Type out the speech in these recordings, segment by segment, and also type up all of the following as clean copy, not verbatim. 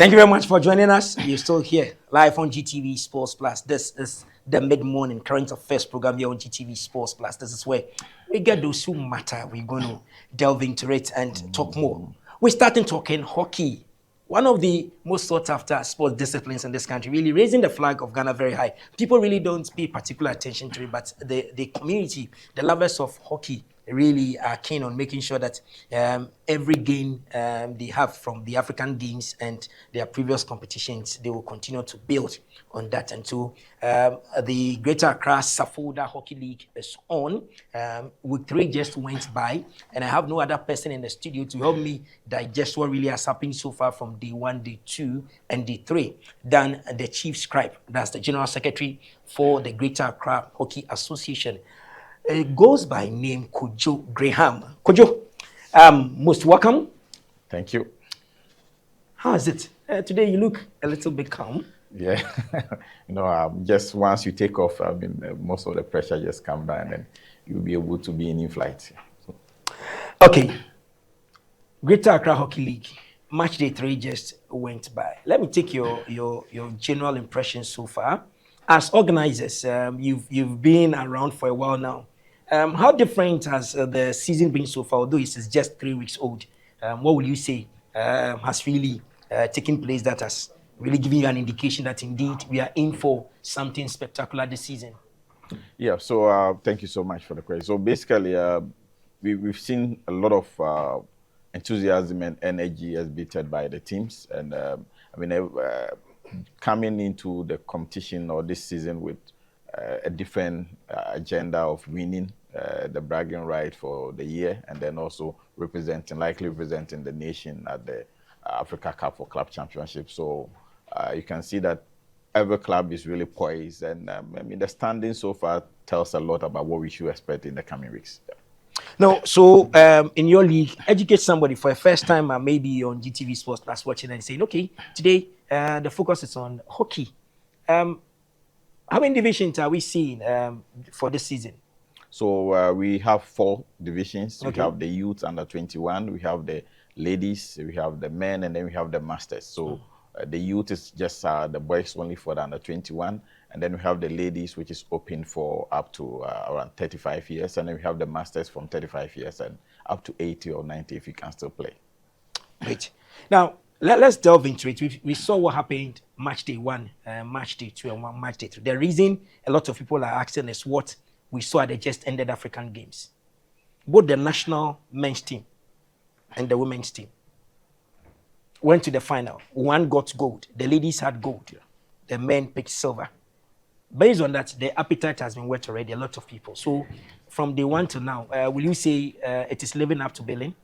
Thank you very much for joining us. You're still here live on GTV Sports Plus. This is the mid-morning current affairs program here on GTV Sports Plus. This is where we get those who matter. We're going to delve into it and talk more. We're starting talking hockey. One of the most sought after sports disciplines in this country, really raising the flag of Ghana very high. People really don't pay particular attention to it, but the community, the lovers of hockey, really are keen on making sure that every game they have from the African Games and their previous competitions, they will continue to build on that. And so the Greater Accra Sapholda Hockey League is on. Week 3 just went by, and I have no other person in the studio to help me digest what really has happened so far from day 1, day 2, and day 3 than the Chief Scribe, that's the General Secretary for the Greater Accra Hockey Association. It goes by name Kojo Graham. Kojo, most welcome. Thank you. How is it? Today you look a little bit calm. Yeah, just once you take off, most of the pressure just comes down and you'll be able to be in flight. So. Okay. Greater Accra Hockey League, match day 3 just went by. Let me take your general impressions so far. As organizers, you've been around for a while now. How different has the season been so far, although it's just 3 weeks old? What will you say has really taken place that has really given you an indication that indeed we are in for something spectacular this season? Yeah, so thank you so much for the question. So basically, we've seen a lot of enthusiasm and energy exhibited by the teams. And coming into the competition or this season with a different agenda of winning the bragging right for the year, and then also likely representing the nation at the Africa Cup for Club Championship. So you can see that every club is really poised, and the standing so far tells a lot about what we should expect in the coming weeks. Yeah. No, so in your league, educate somebody for a first time, maybe on GTV Sports Plus watching and saying, okay, today the focus is on hockey. How many divisions are we seeing for this season? So we have 4 divisions. Okay. We have the youth under 21, we have the ladies, we have the men, and then we have the masters. So the youth is just the boys only for the under 21, and then we have the ladies, which is open for up to around 35 years, and then we have the masters from 35 years and up to 80 or 90 if you can still play. Great. Now, let's delve into it. We saw what happened match day 1, match day 2, and match day 3. The reason a lot of people are asking is what we saw at the just ended African Games. Both the national men's team and the women's team went to the final. One got gold. The ladies had gold. The men picked silver. Based on that, the appetite has been whet already, a lot of people. So from day 1 to now, will you say it is living up to billing?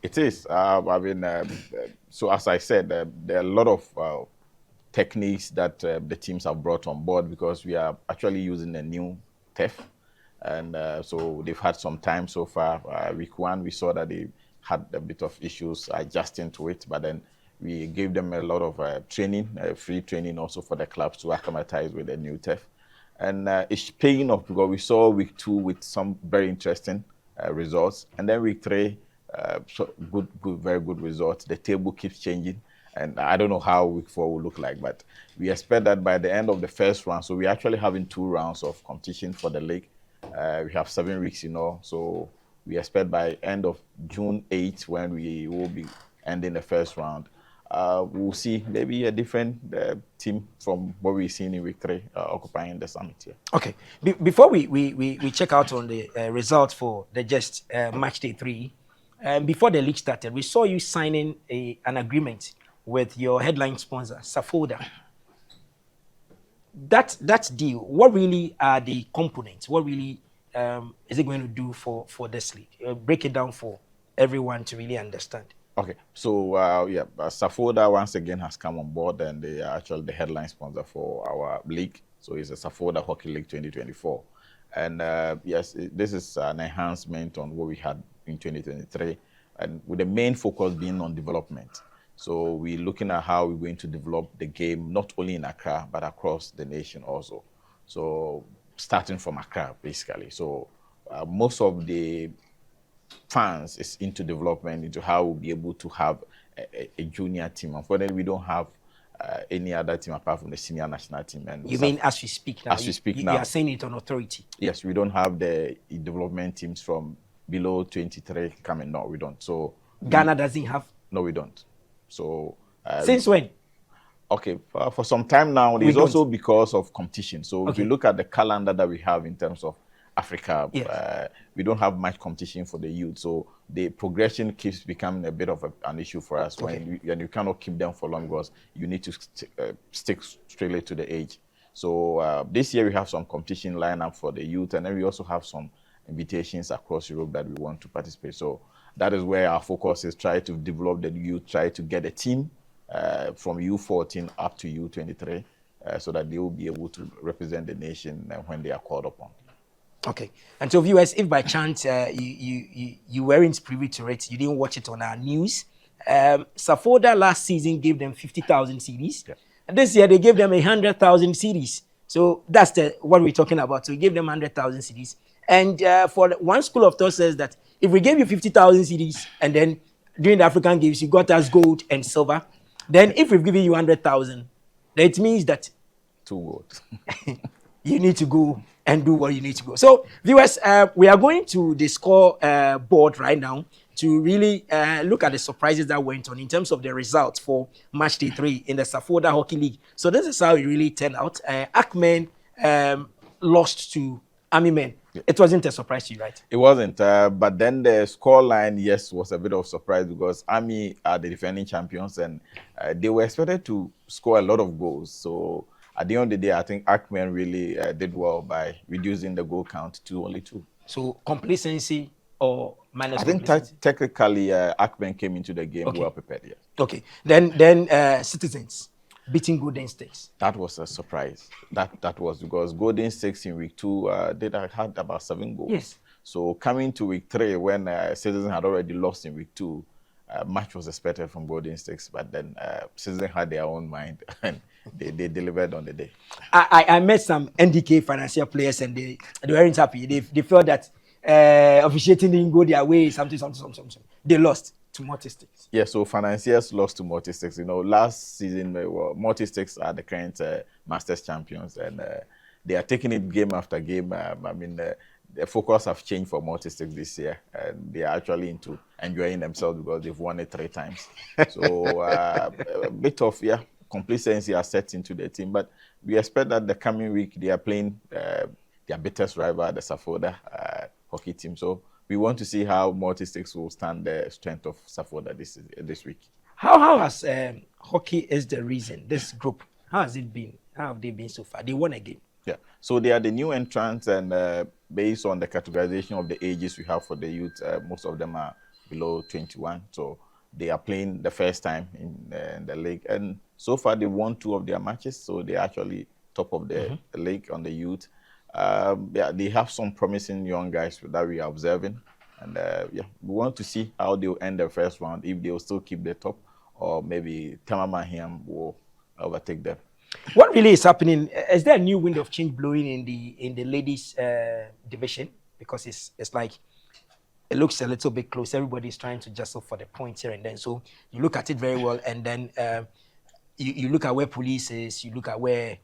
It is. So as I said, there are a lot of techniques that the teams have brought on board because we are actually using a new turf. And so they've had some time so far. Week 1, we saw that they had a bit of issues adjusting to it, but then we gave them a lot of training, free training also for the clubs to acclimatize with the new turf. And it's paying off because we saw week 2 with some very interesting results. And then week 3, very good results. The table keeps changing. And I don't know how week 4 will look like, but we expect that by the end of the first round, so we're actually having 2 rounds of competition for the league. We have 7 weeks, so we expect by end of June 8th, when we will be ending the first round, we'll see maybe a different team from what we've seen in week 3 occupying the summit here. Okay. Before we check out on the results for the just match day 3, before the league started, we saw you signing an agreement with your headline sponsor, Sapholda. That deal, what really are the components? What really is it going to do for this league? Break it down for everyone to really understand. Okay, so Sapholda once again has come on board, and they are actually the headline sponsor for our league. So it's a Sapholda Hockey League 2024. And yes, this is an enhancement on what we had in 2023, and with the main focus being on development. So we're looking at how we're going to develop the game, not only in Accra, but across the nation also. So starting from Accra, basically. So most of the fans is into development, into how we'll be able to have a junior team. Unfortunately, we don't have any other team apart from the senior national team. And You mean as we speak now? As we speak you now. are saying it on authority? Yes, we don't have the development teams from below 23 coming. No, we don't. So Ghana doesn't have? No, we don't. So since when? Okay, for some time now. It's also because of competition. So if you look at the calendar that we have in terms of Africa, yes. We don't have much competition for the youth. So the progression keeps becoming a bit of an issue for us when you cannot keep them for long because you need to stick straight to the age. So this year we have some competition lineup for the youth, and then we also have some invitations across Europe that we want to participate. So that is where our focus is: try to develop the youth, try to get a team from U14 up to U23, so that they will be able to represent the nation when they are called upon. Okay. And so viewers, if by chance you weren't privy to it, you didn't watch it on our news, Sapholda last season gave them 50,000 CDs. Yeah. And this year they gave them 100,000 CDs. So that's what we're talking about. So we gave them 100,000 CDs. And for one school of thought says that if we gave you 50,000 CDs and then during the African Games you got us gold and silver, then if we've given you 100,000, it means that 2 gold. You need to go and do what you need to go. So viewers, we are going to the score board right now to really look at the surprises that went on in terms of the results for match day 3 in the Sapholda Hockey League. So this is how it really turned out. ACMEN lost to Army Men. It wasn't a surprise to you, right? It wasn't, but then the scoreline, yes, was a bit of a surprise because Army are the defending champions and they were expected to score a lot of goals. So at the end of the day, I think ACMEN really did well by reducing the goal count to only 2. So complacency or minus? I think technically ACMEN came into the game well prepared. Yes. Okay. Then Citizens beating Golden Stakes. That was a surprise. That was because Golden Stakes in week 2 had about 7 goals. Yes. So coming to week 3 when Citizens had already lost in week 2, match was expected from Golden Stakes, but then Citizens had their own mind and they delivered on the day. I met some NDK financial players and they weren't happy. They felt that officiating didn't go their way, something. They lost to Multi-Stakes. Yeah, so financiers lost to Multi-Stakes. You know, last season, Multi-Stakes are the current Masters champions, and they are taking it game after game. I mean, the focus have changed for Multi-Stakes this year, and they are actually into enjoying themselves because they've won it 3 times. So a bit of complacency has set into the team, but we expect that the coming week they are playing their biggest rival, the Sapholda hockey team. So we want to see how Multi-Stakes will stand the strength of Sapholda this week. How has Hockey is the Reason, this group, how has it been? How have they been so far? They won again. Yeah, so they are the new entrants, and based on the categorization of the ages we have for the youth, most of them are below 21. So they are playing the first time in the league, and so far they won 2 of their matches. So they're actually top of the league on the youth. They have some promising young guys that we are observing, and we want to see how they'll end the first round, if they'll still keep the top, or maybe Tamamahiam will overtake them. What really is happening? Is there a new wind of change blowing in the ladies division? Because it's like it looks a little bit close. Everybody's trying to jostle for the points here and then. So you look at it very well, and then you look at where Police is, you look at where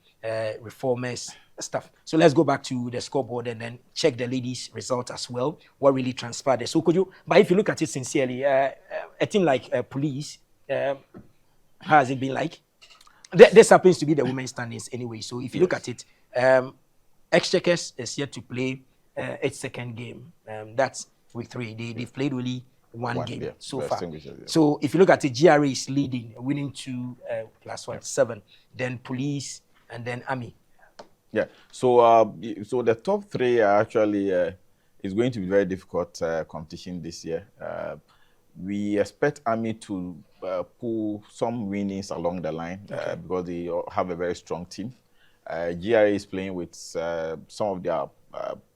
Reformers stuff. So let's go back to the scoreboard and then check the ladies' result as well. What really transpired there? So but if you look at it sincerely, a team like Police, how has it been like? This happens to be the women's standings anyway. So if you look at it, Exchequers is yet to play its second game. That's week 3. They've played only one game so far. So if you look at it, GRA is leading, winning 2 plus 1, 7. Then Police and then Army. Yeah. So so the top 3 are actually is going to be very difficult competition this year. We expect Army to pull some winnings along the line because they have a very strong team. GRA is playing with some of their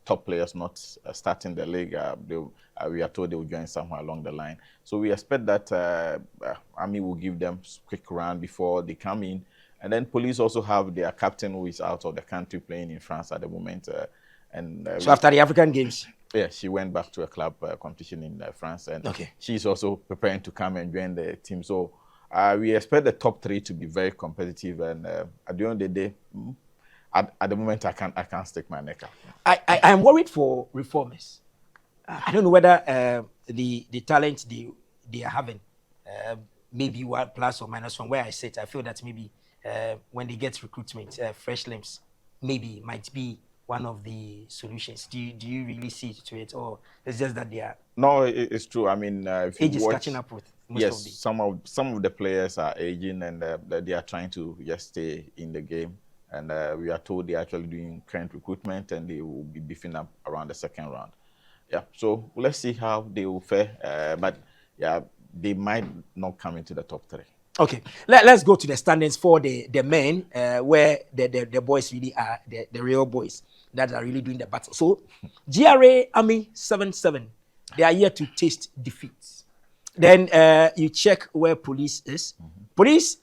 top players not starting the league. We are told they will join somewhere along the line. So we expect that Army will give them a quick run before they come in. And then Police also have their captain who is out of the country playing in France at the moment. So after the African Games? Yeah, she went back to a club competition in France, and Okay. she's also preparing to come and join the team. So we expect the top three to be very competitive. And at the end of the day, at the moment, I can't stick my neck out. I am worried for reformers. I don't know whether the talent they are having, maybe one plus or minus from where I sit. I feel that maybe when they get recruitment, fresh limbs, maybe might be one of the solutions. Do you really see to it, or it's just that they are No, it's true. I mean, if you age is watch, catching up with most yes, of the some of the players are aging, and they are trying to just stay in the game. And we are told they're actually doing current recruitment, and they will be beefing up around the second round. Yeah, so let's see how they will fare. But yeah, they might not come into the top three. Okay, let's go to the standings for the men, where the boys really are the real boys that are really doing the battle. So, GRA Army 7-7, they are here to taste defeats. Then you check where police is. Police,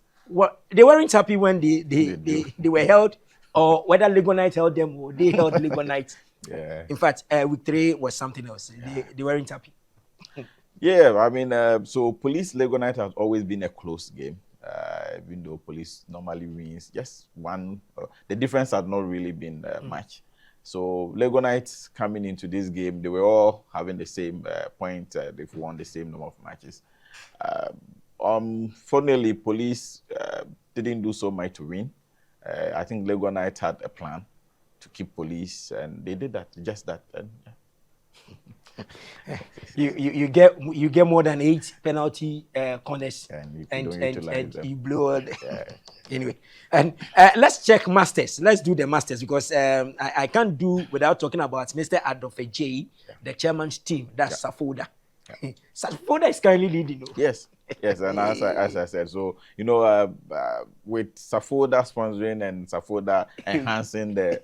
they weren't happy when they were held, or whether Legonite held them or they held Legonite. Yeah. In fact, week 3 was something else. They weren't happy. Yeah, I mean, so Police Lego Night has always been a close game. Even though Police normally wins just one, the difference had not really been much. So Lego Knights coming into this game, they were all having the same point. They've won the same number of matches. Fortunately, Police didn't do so much to win. I think Lego Knights had a plan to keep Police, and they did that, just that. And, yeah. you get more than 8 penalty corners, and you blow. Anyway, and let's check Masters. Let's do the Masters, because I can't do without talking about Mr. Adolphe J, the chairman's team. That's Sapholda. Sapholda is currently leading. No? Yes, and as I said, so with Sapholda sponsoring and Sapholda enhancing the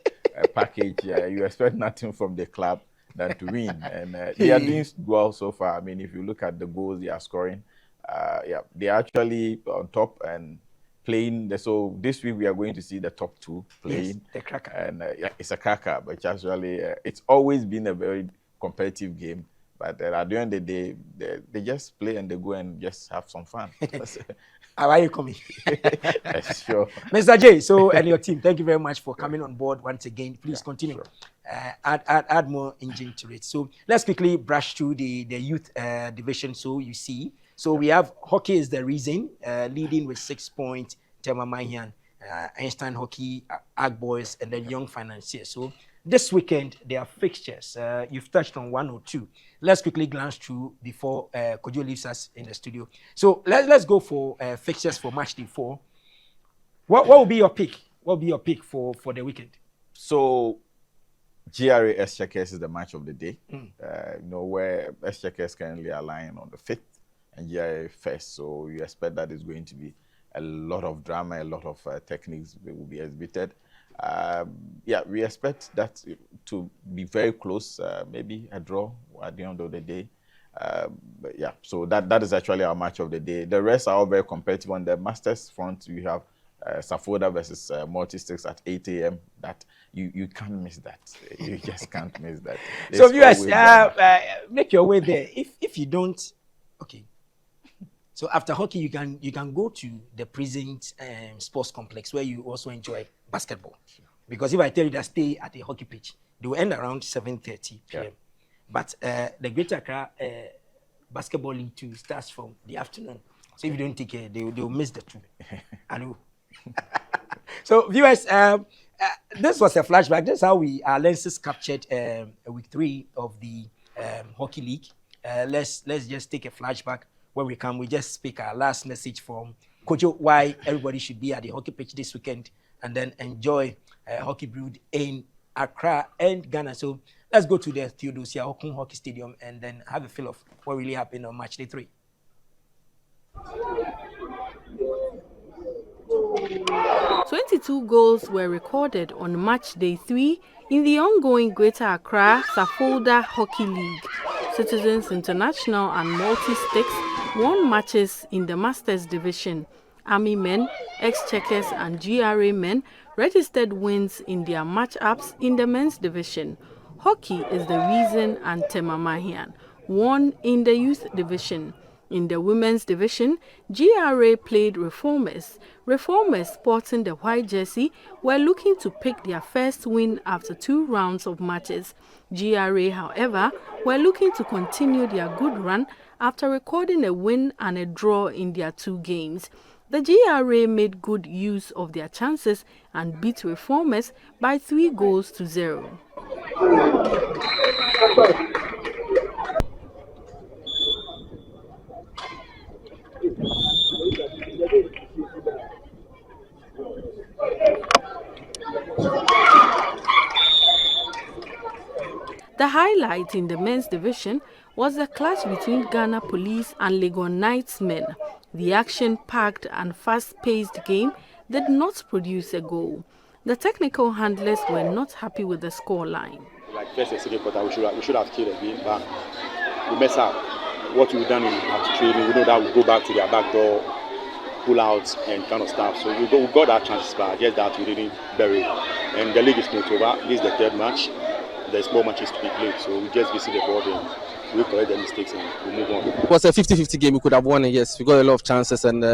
package, you expect nothing from the club than to win, and they are doing well so far. I mean, if you look at the goals they are scoring, they are actually on top and playing. So this week we are going to see the top 2 playing. Yes, the cracker. And it's a cracker, but actually it's always been a very competitive game. But at the end of the day, they just play and they go and just have some fun. How are you coming? Sure. Mr. J, so and your team, thank you very much for coming on board once again. Please continue. Sure. Add more engine to it. So let's quickly brush through the youth division. So you see, so we have Hockey is the Reason, leading with 6 points, Tema Mahian, Einstein Hockey, Ag Boys, and then Young Financiers. So this weekend, there are fixtures. You've touched on 1 or 2. Let's quickly glance through before Kojo leaves us in the studio. So let's go for fixtures for match day 4. What will be your pick? What will be your pick for the weekend? So GRA S Checkers is the match of the day. Where S Checkers currently are lying on the 5th and GRA first. So you expect that is going to be a lot of drama, a lot of techniques will be exhibited. We expect that to be very close, maybe a draw at the end of the day. So that is actually our match of the day. The rest are all very competitive. On the Masters front, we have Sapholda versus Multi-Sticks at 8 a.m. That you can't miss that. You just can't miss that. So viewers, make your way there. If you don't, okay. So after hockey, you can go to the prison sports complex where you also enjoy basketball. Because if I tell you that stay at a hockey pitch, they will end around 7:30 p.m. Yeah. But the Greater Accra Basketball League 2 starts from the afternoon. So if you don't take care, they will miss the 2. I know. So viewers, this was a flashback. This is how our lenses captured week 3 of the hockey league. Let's just take a flashback. When we come, we just speak our last message from Kojo, why everybody should be at the hockey pitch this weekend and then enjoy hockey brewed in Accra and Ghana. So let's go to the Theodosia Okun Hockey Stadium and then have a feel of what really happened on match day 3. 22 goals were recorded on match day 3 in the ongoing Greater Accra Sapholda Hockey League. Citizens International and Multi-Sticks won matches in the Masters Division. Army men, Ex-Checkers and GRA men registered wins in their match-ups in the men's division. Hockey is the reason and Tema Mahian won in the youth division. In the women's division, GRA played Reformers. Reformers, sporting the white jersey, were looking to pick their first win after 2 rounds of matches. GRA, however, were looking to continue their good run after recording a win and a draw in their 2 games. The GRA made good use of their chances and beat Reformers by 3-0. The highlight in the men's division was the clash between Ghana Police and Legon Knights men. The action-packed and fast-paced game did not produce a goal. The technical handlers were not happy with the scoreline. Like first and second quarter, we should have killed the game, but we mess up. What we've done in after training, we know that we go back to their back door, pull out and kind of stuff. So we got that chance, but just that we didn't bury it. And the league is not over. This is the 3rd match. There's more matches to be played, so we just visit the board and we correct the mistakes and we move on. It was a 50-50 game. We could have won it, yes. We got a lot of chances, and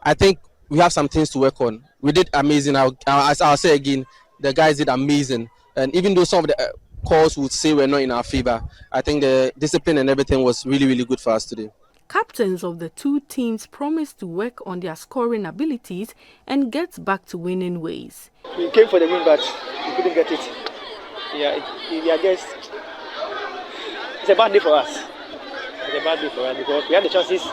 I think we have some things to work on. We did amazing. As I'll say again, the guys did amazing. And even though some of the calls would say we're not in our favor, I think the discipline and everything was really, really good for us today. Captains of the 2 teams promised to work on their scoring abilities and get back to winning ways. We came for the win, but we couldn't get it. Yeah, I guess it's a bad day for us. It's a bad day for us because we had the chances to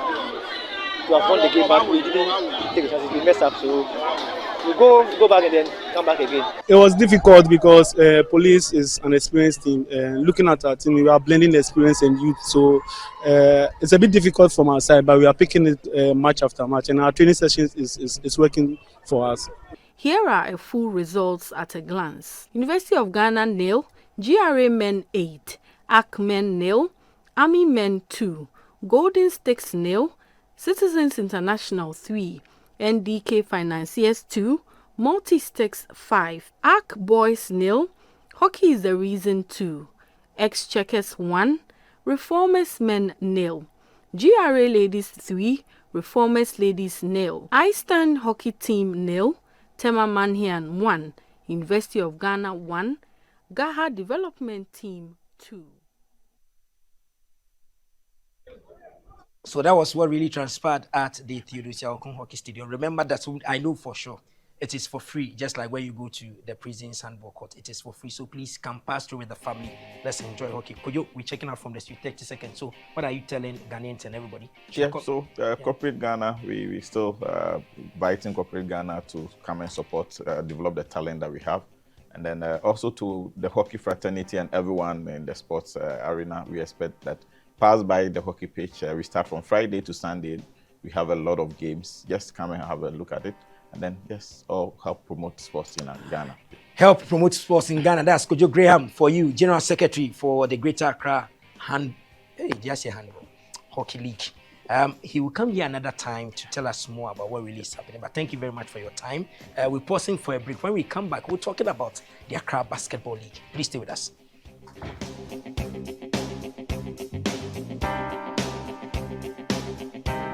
have won the game, but we didn't take the chances. We messed up, so we go back and then come back again. It was difficult because Police is an experienced team. Looking at our team, we are blending experience and youth, so it's a bit difficult from our side, but we are picking it match after match, and our training sessions is working for us. Here are a full results at a glance. University of Ghana 0, GRA men 8, AC men 0, Army men 2, Golden Sticks 0, Citizens International 3, NDK Financiers 2, Multi Sticks 5, AC boys 0, Hockey is the reason 2, Exchequers 1, Reformers men 0, GRA ladies 3, Reformers ladies 0, Eastern hockey team 0, Tema Manhian 1, University of Ghana 1, Gaha Development Team 2. So that was what really transpired at the Theodosia Okun Hockey Stadium. Remember that I know for sure it is for free, just like when you go to the prison's handball court. It is for free, so please come pass through with the family. Let's enjoy hockey. Kojo, we're checking out from the street, 30 seconds. So what are you telling Ghanaians and everybody? Corporate Ghana, we still inviting Corporate Ghana to come and support, develop the talent that we have. And then also to the hockey fraternity and everyone in the sports arena, we expect that pass by the hockey pitch. We start from Friday to Sunday. We have a lot of games. Just come and have a look at it. And then, yes, all help promote sports in Ghana. Help promote sports in Ghana. That's Kojo Graham for you, General Secretary for the Greater Accra Hockey League. He will come here another time to tell us more about what really is happening. But thank you very much for your time. We're pausing for a break. When we come back, we're talking about the Accra Basketball League. Please stay with us.